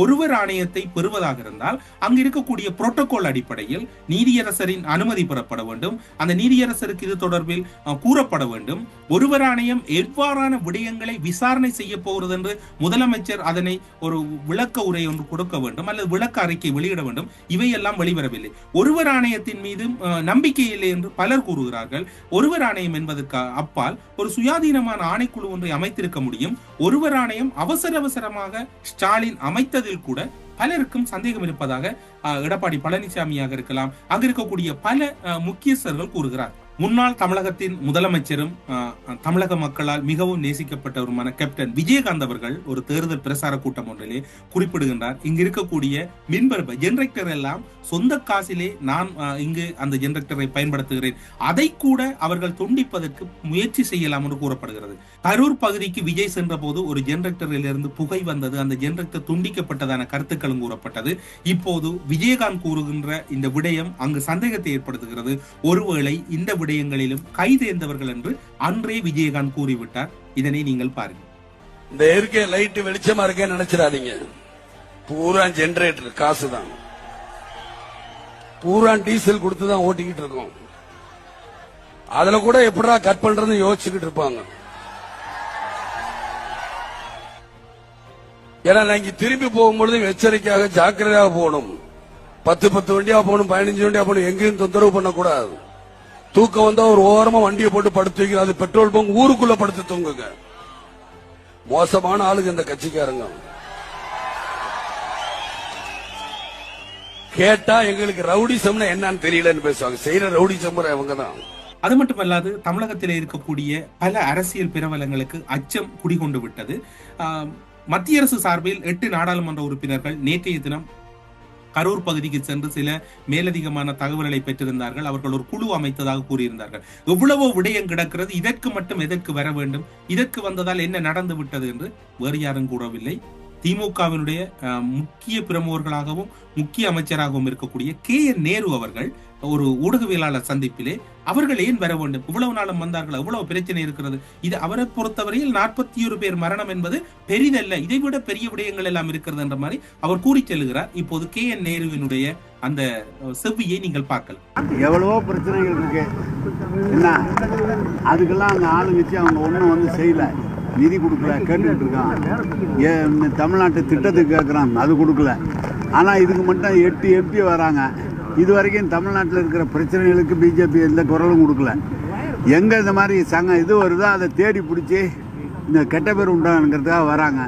ஒருவர் ஆணையத்தை பெறுவதாக இருந்தால் அங்கு இருக்கக்கூடிய புரோட்டோகால் அடிப்படையில் நீதியரசரின் அனுமதி பெறப்பட வேண்டும். அந்த நீதியரசருக்கு இது தொடர்பில் கூறப்பட வேண்டும். ஒருவர் ஆணையம் எவ்வாறான விடயங்களை விசாரணை செய்ய போகிறது என்று முதலமைச்சர் அதனை ஒரு விளக்க உரை ஒன்று கொடுக்க வேண்டும் அல்லது விளக்க அறிக்கை வெளியிட வேண்டும். இவையெல்லாம் வெளிவரவில்லை. ஒருவர் ஆணையத்தின் மீது நம்பிக்கை இல்லை என்று பலர் கூறுகிறார்கள். ஒருவர் ஆணையம் என்பதற்கு அப்பால் ஒரு சுயாதீனமான ஆணைக்குழு ஒன்றை அமைத்திருக்க முடியும். ஒருவர் ஆணையம் அவசரமாக ஸ்டாலின் அமைத்தது கூட பலருக்கும் சந்தேகம் இருப்பதாக எடப்பாடி பழனிசாமியாக இருக்கலாம், அங்கு இருக்கக்கூடிய பல முக்கியஸ்தர்கள் கூறுகிறார். முன்னாள் தமிழகத்தின் முதலமைச்சரும் தமிழக மக்களால் மிகவும் நேசிக்கப்பட்டவருமான கேப்டன் விஜயகாந்த் அவர்கள் ஒரு தேர்தல் பிரசார கூட்டம் ஒன்றிலே குறிப்பிடுகின்றார். இங்கு இருக்கக்கூடிய மின்பரப்பு ஜெனரேட்டர் எல்லாம் சொந்த காசிலே நான் இங்கு அந்த ஜெனரேட்டரை பயன்படுத்துகிறேன், அதை கூட அவர்கள் துண்டிப்பதற்கு முயற்சி செய்யலாம் என்று கூறப்படுகிறது. கரூர் பகுதிக்கு விஜய் சென்ற போது ஒரு ஜெனரேட்டரில் இருந்து புகை வந்தது, அந்த ஜெனரேட்டர் துண்டிக்கப்பட்டதான கருத்துக்களும் கூறப்பட்டது. இப்போது விஜயகாந்த் கூறுகின்ற இந்த விடயம் அங்கு சந்தேகத்தை ஏற்படுத்துகிறது. ஒருவேளை இந்த விடயங்களிலும் கைதேர்ந்தவர்கள் என்று அன்றே விஜயகாந்த் கூறிவிட்டார். இதனை நீங்கள் பாருங்கள். இந்த இருக்க லைட் வெளிச்சமா இருக்கே நினைச்சிடாதீங்க. பூரா ஜெனரேட்டர் காசுதான், பூரா டீசல் கொடுத்துதான் ஓட்டிக்கிட்டு இருக்கோம். அதுல கூட எப்படா கட் பண்றதுன்னு யோசிச்சுக்கிட்டு இருப்பாங்க. ஏன்னா நாங்க திரும்பி போகும்பொழுது எச்சரிக்கையாக ஜாக்கிரதையாக போகணும். 10 வண்டியா போகணும், 15 வண்டியா போகணும். எங்கேயும் தொந்தரவு பண்ணக்கூடாது. தூக்கம் வந்தா ஒரு ஓரமா வண்டியை போட்டு படுத்து வைக்கணும். அது பெட்ரோல் பங்க் ஊருக்குள்ள படுத்து தூங்குங்க. மோசமான ஆளுங்க இந்த கட்சிக்காரங்க. கேட்டா எங்களுக்கு ரவுடிசம்னா என்னன்னு தெரியலன்னு பேசுவாங்க. செய்யற ரவுடிசம் அவங்க தான். அது மட்டுமல்லாது தமிழகத்தில் இருக்கக்கூடிய பல அரசியல் பிரபலங்களுக்கு அச்சம் குடிகொண்டு விட்டது. மத்திய அரசு சார்பில் 8 நாடாளுமன்ற உறுப்பினர்கள் நேற்றைய தினம் கரூர் பகுதிக்கு சென்று சில மேலதிகமான தகவல்களை பெற்றிருந்தார்கள். அவர்கள் ஒரு குழு அமைத்ததாக கூறியிருந்தார்கள். எவ்வளவோ விடயம் கிடக்கிறது, இதற்கு மட்டும் எதற்கு வர வேண்டும், இதற்கு வந்ததால் என்ன நடந்து விட்டது என்று வேறு யாரும் கூறவில்லை. திமுகவினுடைய முக்கிய பிரமுகர்களாகவும் முக்கிய அமைச்சராகவும் இருக்கக்கூடிய KN நேரு அவர்கள் ஒரு ஊடகவியலாளர் சந்திப்பிலே அவர்கள் ஏன் வர வேண்டும், இவ்வளவு நாளும் வந்தார்கள், இவ்வளவு பிரச்சனை இருக்கிறது, இது அவரை பொறுத்தவரையில் 41 பேர் மரணம் என்பது பெரிதல்ல, இதைவிட பெரிய விடயங்கள் எல்லாம் இருக்கிறது என்ற மாதிரி அவர் கூறி செல்கிறார். இப்போது KN நேருவினுடைய அந்த செவ்வியை நீங்கள் பார்க்கலாம். எவ்வளவோ பிரச்சனைகள் இருக்கு, என்ன அதுக்கெல்லாம் அந்த ஆளுங்கச்சு அவங்க ஒன்றும் வந்து செய்யல, நிதி கொடுக்கல, கேட்டுக்கிட்டு இருக்கான். தமிழ்நாட்டு திட்டத்துக்கு கேட்குறான், அது கொடுக்கல. ஆனால் இதுக்கு மட்டும் 8 MP வராங்க. இது வரைக்கும் தமிழ்நாட்டில் இருக்கிற பிரச்சனைகளுக்கு பிஜேபி எந்த குரலும் கொடுக்கல. எங்கே இந்த மாதிரி இது வருதோ அதை தேடி பிடிச்சி இந்த கெட்ட பேர் உண்டாங்கிறதுக்காக வராங்க.